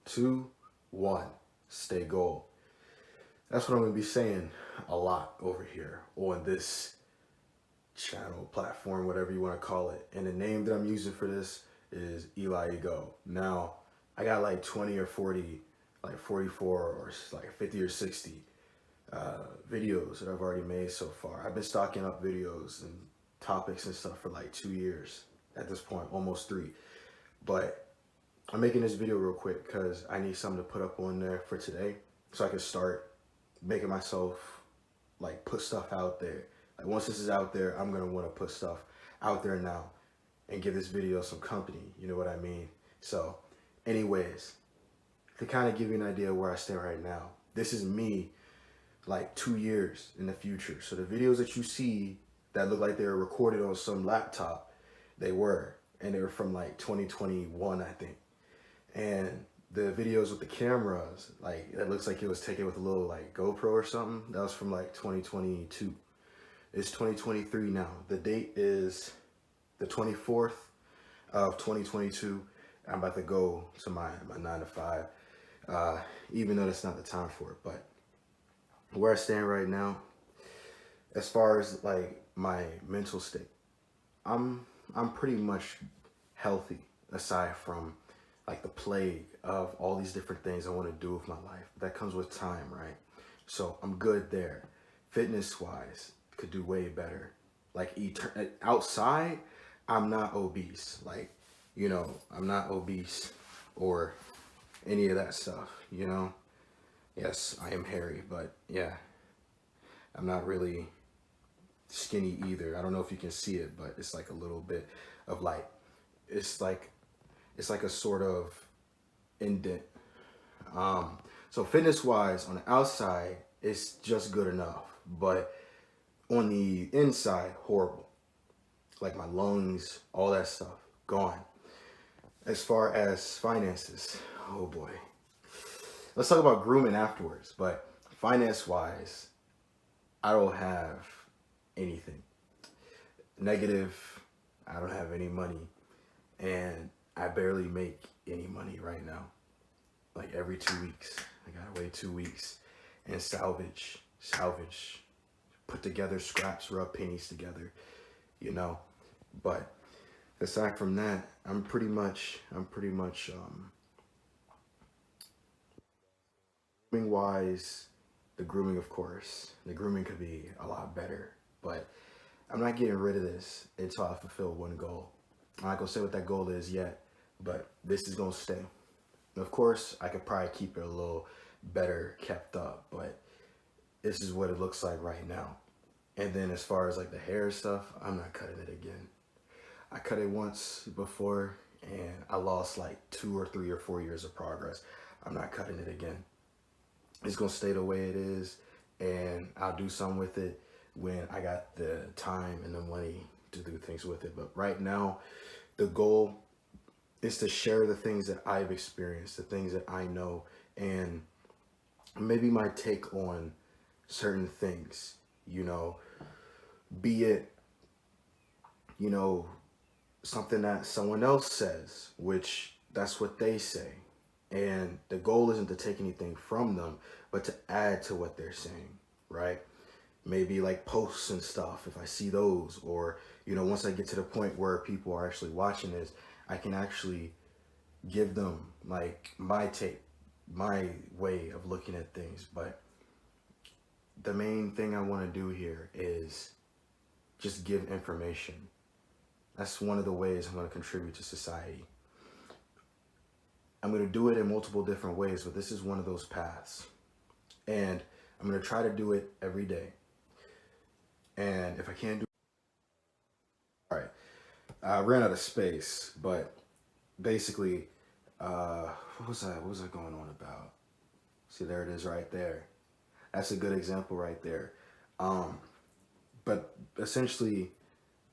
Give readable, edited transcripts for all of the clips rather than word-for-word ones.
two, one, stay gold. That's what I'm going to be saying a lot over here on this channel, platform, whatever you want to call it. And the name that I'm using for this is Eli Ego. Now, I got like 20 or 40, like 44 or like 50 or 60 videos that I've already made so far. I've been stocking up videos and topics and stuff for like 2 years at this point, almost 3. But I'm making this video real quick because I need something to put up on there for today so I can start making myself like put stuff out there. Like once this is out there, I'm gonna want to put stuff out there now and give this video some company, you know what I mean? So anyways, to kind of give you an idea of where I stand right now, this is me like 2 years in the future. So the videos that you see that look like they were recorded on some laptop, they were, and they were from like 2021, I think. And the videos with the cameras, like it looks like it was taken with a little like GoPro or something. That was from like 2022. It's 2023 now. The date is the 24th of 2022. I'm about to go to my 9 to 5, even though that's not the time for it. But where I stand right now, as far as like my mental state, I'm pretty much healthy aside from like the plague of all these different things I want to do with my life. That comes with time, right? So I'm good there. Fitness wise, could do way better. Like outside, I'm not obese. Like, you know, I'm not obese or any of that stuff, you know? Yes, I am hairy, but yeah, I'm not really skinny either. I don't know if you can see it, but it's like a little bit of like, it's like a sort of indent. So fitness wise, on the outside, it's just good enough, but on the inside, horrible. Like my lungs, all that stuff, gone. As far as finances, oh boy. Let's talk about grooming afterwards, but finance wise, I don't have anything. Negative, I don't have any money, and I barely make any money right now. Like every 2 weeks, I gotta wait 2 weeks and salvage, put together scraps, rub pennies together, you know. But aside from that, I'm pretty much grooming wise, the grooming, of course, the grooming could be a lot better, but I'm not getting rid of this until I fulfill one goal. I'm not gonna say what that goal is yet, but this is gonna stay. Of course, I could probably keep it a little better kept up, but this is what it looks like right now. And then as far as like the hair stuff, I'm not cutting it again. I cut it once before and I lost like 2 or 3 or 4 years of progress. I'm not cutting it again. It's gonna stay the way it is, and I'll do something with it when I got the time and the money to do things with it. But right now, the goal is to share the things that I've experienced, the things that I know, and maybe my take on certain things, you know, be it, you know, something that someone else says, which that's what they say. And the goal isn't to take anything from them, but to add to what they're saying, right? Maybe like posts and stuff, if I see those, or, you know, once I get to the point where people are actually watching this, I can actually give them like my take, my way of looking at things. But the main thing I want to do here is just give information. That's one of the ways I'm going to contribute to society. I'm going to do it in multiple different ways, but this is one of those paths. And I'm going to try to do it every day. And if I can't do it, all right. I ran out of space, but basically, what was I going on about? See, there it is right there. That's a good example right there. But essentially,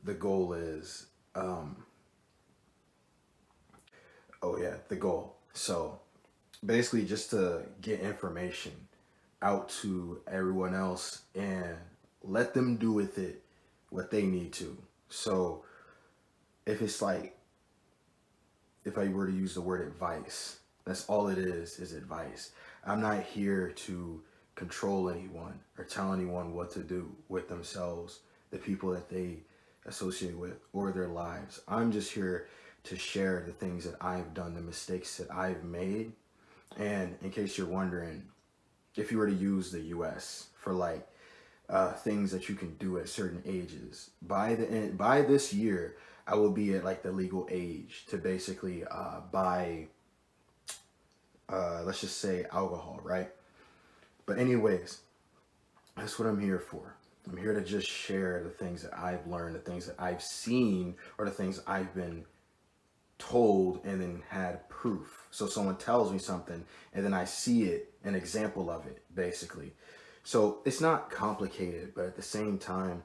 the goal is, the goal. So basically just to get information out to everyone else and let them do with it what they need to. So if it's like, if I were to use the word advice, That's all it is advice. I'm not here to control anyone or tell anyone what to do with themselves, the people that they associate with, or their lives. I'm just here to share the things that I've done, the mistakes that I've made. And in case you're wondering, if you were to use the US for like things that you can do at certain ages, by this year, I will be at like the legal age to basically buy, let's just say alcohol, right? But anyways, that's what I'm here for. I'm here to just share the things that I've learned, the things that I've seen, or the things I've been told and then had proof. So someone tells me something and then I see it, an example of it, basically. So it's not complicated, but at the same time,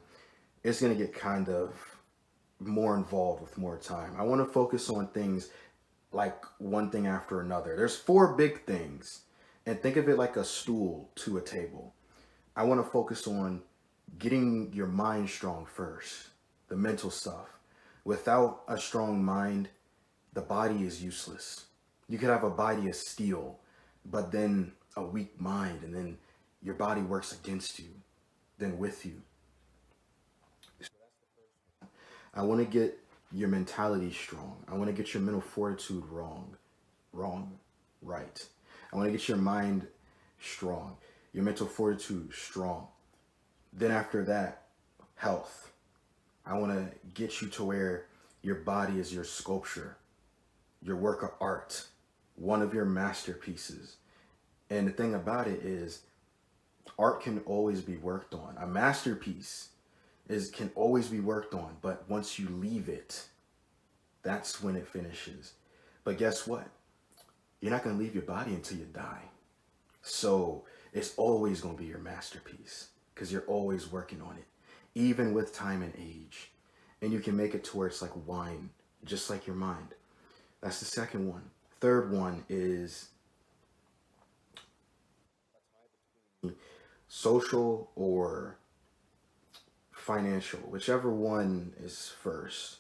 it's going to get kind of more involved with more time. I want to focus on things like one thing after another. There's four big things, and think of it like a stool to a table. I want to focus on getting your mind strong first, the mental stuff. Without a strong mind, the body is useless. You could have a body of steel, but then a weak mind, and then your body works against you, then with you. I want to get your mentality strong. I want to get your mental fortitude right. I want to get your mind strong, your mental fortitude strong. Then after that, health. I want to get you to where your body is your sculpture, your work of art, one of your masterpieces. And the thing about it is, art can always be worked on. A masterpiece can always be worked on, but once you leave it, that's when it finishes. But guess what? You're not going to leave your body until you die. So it's always going to be your masterpiece because you're always working on it, even with time and age. And you can make it to where it's like wine, just like your mind. That's the second one. Third one is social or financial, whichever one is first.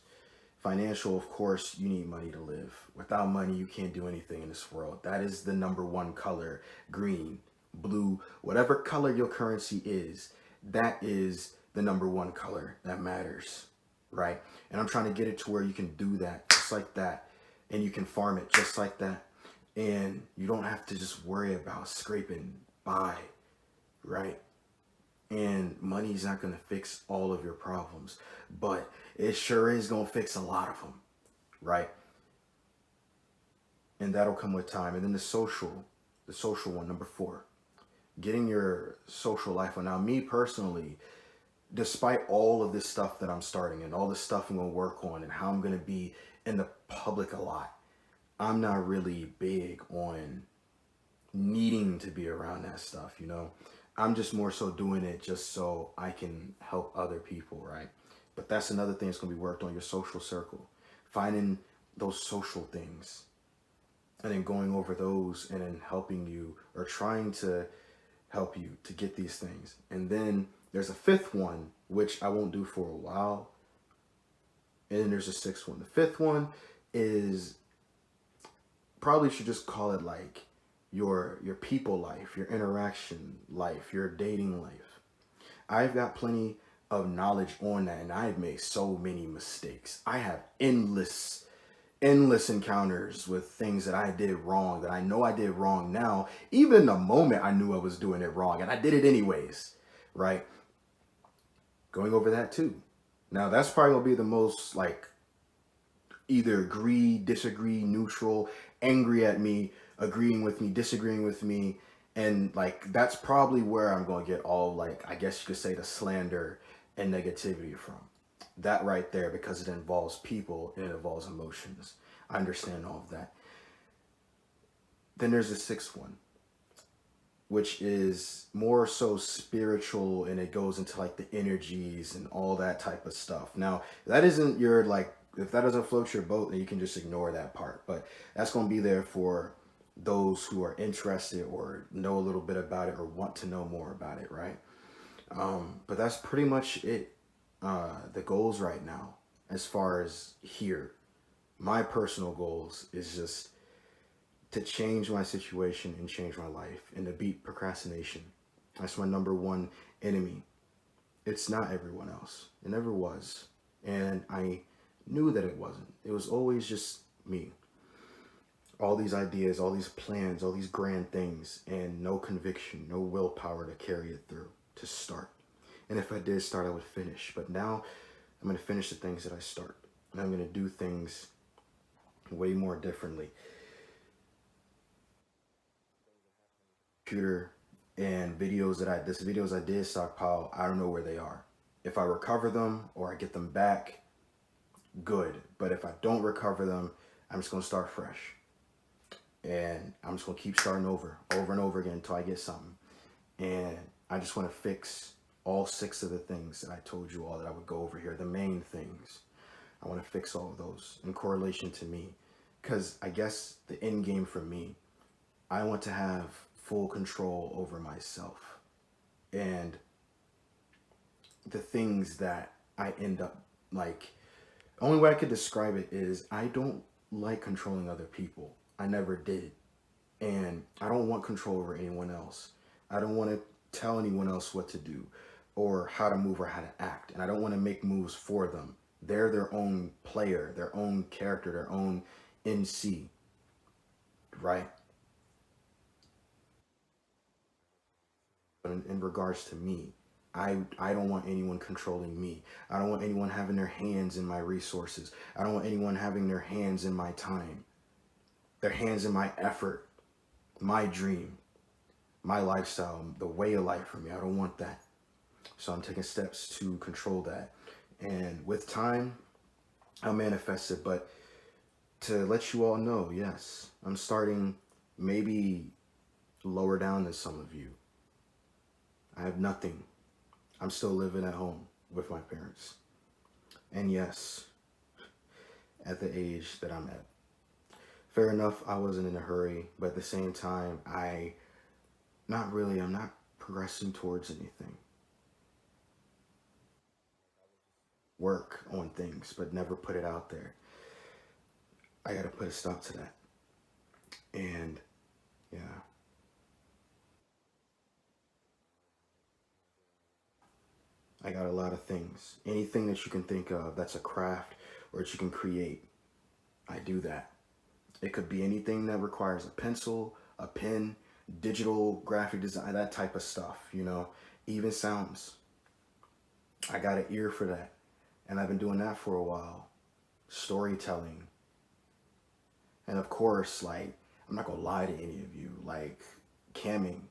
Financial, of course, you need money to live. Without money, you can't do anything in this world. That is the number one color. Green, blue, whatever color your currency is, that is the number one color that matters, right? And I'm trying to get it to where you can do that just like that, and you can farm it just like that, and you don't have to just worry about scraping by, right? And money's not going to fix all of your problems, but it sure is going to fix a lot of them, right? And that'll come with time. And then the social one, number 4, getting your social life on. Now, me personally, despite all of this stuff that I'm starting and all this stuff I'm going to work on and how I'm going to be in the public a lot, I'm not really big on needing to be around that stuff, you know? I'm just more so doing it just so I can help other people, right? But that's another thing that's going to be worked on, your social circle. Finding those social things and then going over those and then helping you or trying to help you to get these things. And then there's a 5th one, which I won't do for a while. And then there's a 6th one. The 5th one is, probably should just call it like your people life, your interaction life, your dating life. I've got plenty of knowledge on that, and I've made so many mistakes. I have endless encounters with things that I did wrong, that I know I did wrong now, even the moment I knew I was doing it wrong, and I did it anyways, right? Going over that too. Now that's probably gonna be the most like either agree, disagree, neutral, angry at me, agreeing with me, disagreeing with me. And like, that's probably where I'm going to get all, like, I guess you could say the slander and negativity from. That right there, because it involves people and it involves emotions. I understand all of that. Then there's the 6th one, which is more so spiritual, and it goes into like the energies and all that type of stuff. Now, that isn't your like, if that doesn't float your boat, then you can just ignore that part. But that's going to be there for those who are interested or know a little bit about it or want to know more about it, right? But that's pretty much it. The goals right now, as far as here, my personal goals is just to change my situation and change my life and to beat procrastination. That's my number one enemy. It's not everyone else. It never was. And I knew that it wasn't. It was always just me. All these ideas, all these plans, all these grand things, and no conviction, no willpower to carry it through, to start. And if I did start, I would finish. But now I'm going to finish the things that I start. And I'm going to do things way more differently. Computer and videos I did stockpile, I don't know where they are. If I recover them or I get them back, good. But if I don't recover them, I'm just going to start fresh. And I'm just going to keep starting over and over again until I get something. And I just want to fix all 6 of the things that I told you all that I would go over here, the main things. I want to fix all of those in correlation to me. Because I guess the end game for me, I want to have full control over myself. And the things that I end up like, the only way I could describe it is I don't like controlling other people. I never did. And I don't want control over anyone else. I don't want to tell anyone else what to do or how to move or how to act. And I don't want to make moves for them. They're their own player, their own character, their own NC, right? But in regards to me, I don't want anyone controlling me. I don't want anyone having their hands in my resources. I don't want anyone having their hands in my time, their hands in my effort, my dream, my lifestyle, the way of life for me. I don't want that. So I'm taking steps to control that. And with time, I'll manifest it. But to let you all know, yes, I'm starting maybe lower down than some of you. I have nothing. I'm still living at home with my parents. And yes, at the age that I'm at. Fair enough, I wasn't in a hurry, but at the same time, I'm not progressing towards anything. Work on things, but never put it out there. I gotta put a stop to that. And yeah, I got a lot of things. Anything that you can think of that's a craft or that you can create, I do that. It could be anything that requires a pencil, a pen, digital graphic design, that type of stuff, even sounds. I got an ear for that. And I've been doing that for a while. Storytelling. And of course, like, I'm not gonna lie to any of you, like camming,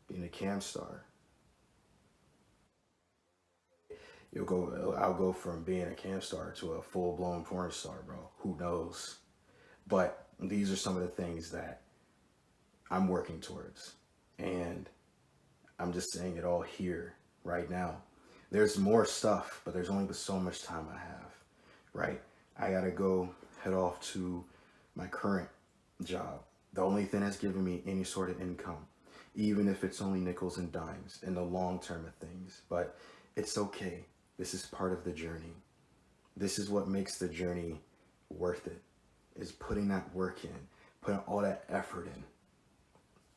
being a cam star. I'll go from being a cam star to a full blown porn star, bro. Who knows? But these are some of the things that I'm working towards. And I'm just saying it all here right now. There's more stuff, but there's only but so much time I have, right? I gotta go head off to my current job. The only thing that's giving me any sort of income, even if it's only nickels and dimes in the long term of things. But it's okay. This is part of the journey. This is what makes the journey worth it, is putting that work in, putting all that effort in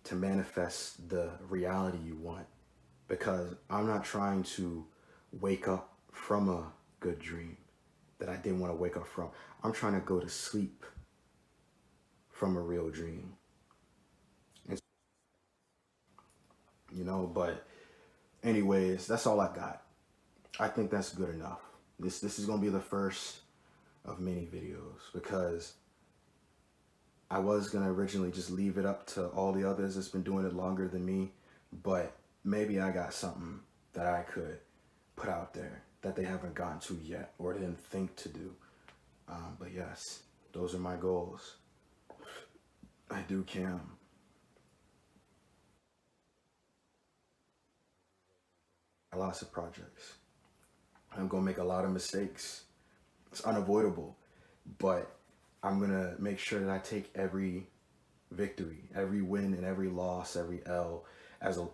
to manifest the reality you want. Because I'm not trying to wake up from a good dream that I didn't want to wake up from. I'm trying to go to sleep from a real dream. And, but anyways, that's all I got. I think that's good enough. This is going to be the first of many videos because I was going to originally just leave it up to all the others that's been doing it longer than me, but maybe I got something that I could put out there that they haven't gotten to yet or didn't think to do. But yes, those are my goals. I do cam. Lots of projects. I'm going to make a lot of mistakes. It's unavoidable. But I'm going to make sure that I take every victory, every win and every loss, every L as an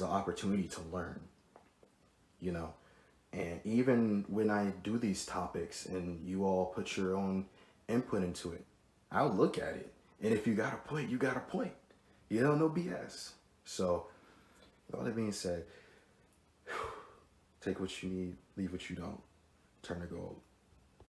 opportunity to learn, And even when I do these topics and you all put your own input into it, I'll look at it And if you got a point, you got a point. You know, no BS. So, with all that being said, take what you need, leave what you don't, turn to gold.